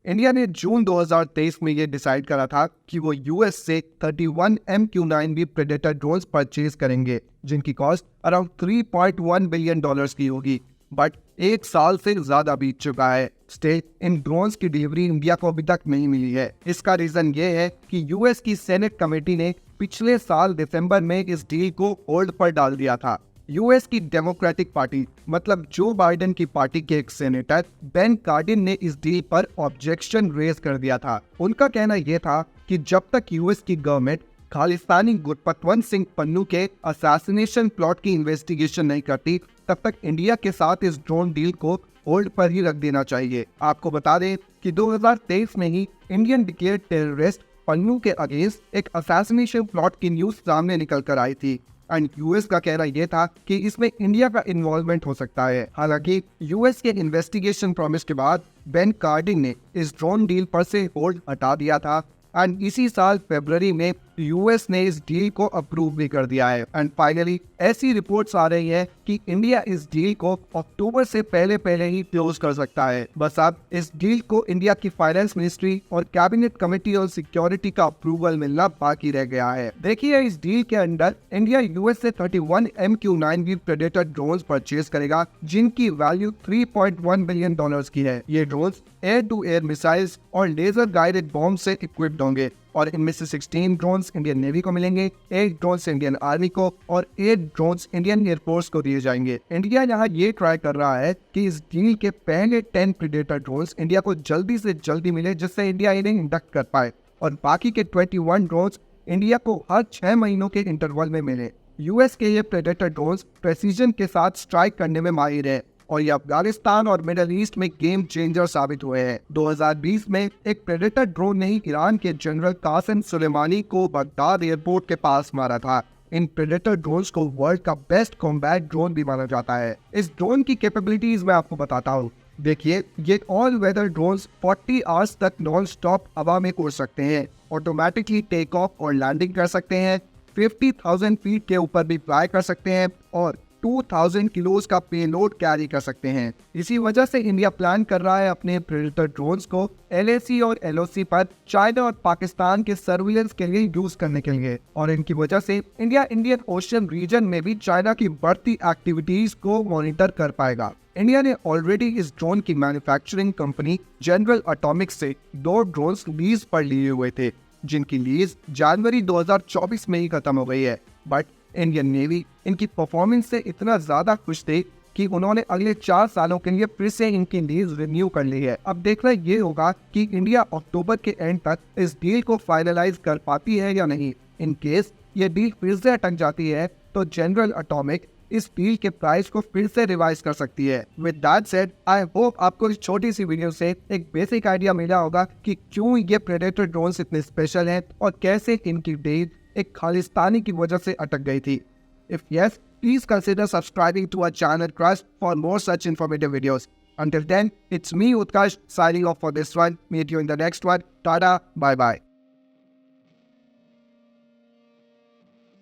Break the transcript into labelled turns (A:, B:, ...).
A: India ने जून 2023 में ये डिसाइड करा था कि वो यूएस से 31 MQ-9B प्रेडेटर ड्रोन्स परचेज करेंगे, जिनकी कॉस्ट अराउंड 3.1 बिलियन डॉलर्स की होगी। बट एक साल से ज्यादा बीत चुका है, स्टिल इन ड्रोन्स की डिलीवरी इंडिया को अभी तक नहीं मिली है। इसका रीजन ये है कि यूएस की सेनेट कमेटी ने पिछले साल दिसंबर में इस डील को होल्ड पर डाल दिया था। यूएस की डेमोक्रेटिक पार्टी मतलब जो बाइडेन की पार्टी के एक सेनेटर बेन कार्डिन ने इस डील पर ऑब्जेक्शन रेज कर दिया था। उनका कहना यह था कि जब तक यूएस की गवर्नमेंट खालिस्तानी गुरपतवंत सिंह पन्नू के असैसिनेशन प्लॉट की इन्वेस्टिगेशन नहीं करती, तब तक इंडिया के साथ इस ड्रोन डील को होल्ड पर ही रख देना चाहिए। आपको बता दें कि 2023 में ही इंडियन डिक्लेयर्ड टेररिस्ट पन्नू के अगेंस्ट एक असैसिनेशन प्लॉट की न्यूज सामने निकल कर आई थी एंड यूएस का कहना यह था कि इसमें इंडिया का इन्वॉल्वमेंट हो सकता है। हालांकि यूएस के इन्वेस्टिगेशन प्रॉमिस के बाद बेन कार्डिन ने इस ड्रोन डील पर से होल्ड हटा दिया था एंड इसी साल फरवरी में यूएस ने इस डील को अप्रूव भी कर दिया है। एंड फाइनली ऐसी रिपोर्ट्स आ रही है कि इंडिया इस डील को अक्टूबर से पहले ही क्लोज कर सकता है। बस अब इस डील को इंडिया की फाइनेंस मिनिस्ट्री और कैबिनेट कमेटी और सिक्योरिटी का अप्रूवल मिलना बाकी रह गया है। देखिए, इस डील के अंदर इंडिया यूएस से 31 MQ-9B प्रेडेटर ड्रोन्स परचेज करेगा, जिनकी वैल्यू 3.1 बिलियन डॉलर्स की है। ये drones air to air missiles और लेजर गाइडेड बॉम्ब से इक्विप्ड होंगे और इनमें से 16 ड्रोन्स इंडियन नेवी को मिलेंगे, 8 ड्रोन्स इंडियन आर्मी को और 8 ड्रोन्स इंडियन एयरफोर्स को दिए जाएंगे। इंडिया यहाँ ये ट्राई कर रहा है कि इस डील के पहले 10 प्रेडेटर ड्रोन्स इंडिया को जल्दी से जल्दी मिले, जिससे इंडिया इन्हें इंडक्ट कर पाए और बाकी के 21 ड्रोन्स इंडिया को हर 6 महीनों के इंटरवल में मिले। यूएस के ये प्रेडेटर ड्रोन्स प्रेसिजन के साथ स्ट्राइक करने में माहिर है और ये अफगानिस्तान और मिडल ईस्ट में गेम चेंजर साबित हुए हैं। 2020 में एक प्रेडेटर ड्रोन ने ईरान के जनरल कासिम सुलेमानी को बगदाद एयरपोर्ट के पास मारा था। इन प्रेडेटर ड्रोन्स को वर्ल्ड का बेस्ट कॉम्बैट ड्रोन भी माना जाता है। इस ड्रोन की कैपेबिलिटीज मैं आपको बताता हूँ। देखिए, ये ऑल वेदर ड्रोन्स 40 आवर्स तक नॉन स्टॉप हवा में उड़ सकते हैं, ऑटोमेटिकली टेक ऑफ और लैंडिंग कर सकते हैं, 50,000 फीट के ऊपर भी फ्लाई कर सकते हैं और 2000 किलोज का पेलोड कैरी कर सकते हैं। इसी वजह से इंडिया प्लान कर रहा है अपने प्रेडेटर ड्रोन्स को LAC और LOC पर चाइना और पाकिस्तान के सर्विलेंस के लिए यूज करने के लिए, और इनकी वजह से इंडिया इंडियन ओशन रीजन में भी चाइना की बढ़ती एक्टिविटीज को मॉनिटर कर पाएगा। इंडिया ने ऑलरेडी इस ड्रोन की मैन्युफैक्चरिंग कंपनी जनरल एटॉमिक्स से 2 ड्रोन्स लीज पर लिए हुए थे, जिनकी लीज जनवरी 2024 में ही खत्म हो गई है। बट इंडियन नेवी इनकी परफॉर्मेंस से इतना ज्यादा खुश थे कि उन्होंने अगले 4 सालों के लिए फिर से इनकी लीज रिन्यू कर ली है। अब देखना ये होगा कि इंडिया अक्टूबर के एंड तक इस डील को फाइनलाइज कर पाती है या नहीं। इन केस ये डील फिर से अटक जाती है तो जनरल एटॉमिक इस डील के प्राइस को फिर से रिवाइज कर सकती है। With that said, I hope आपको इस छोटी सी वीडियो से एक बेसिक आइडिया मिला होगा कि क्यों ये प्रेडेटर ड्रोन्स इतने स्पेशल हैं और कैसे इनकी डील एक खालिस्तानी की वजह से अटक गई थी। If yes, please consider subscribing to our channel Trust for more such informative videos. Until then, it's me Utkarsh signing off for this one. Meet you in the next one. Tada, bye bye.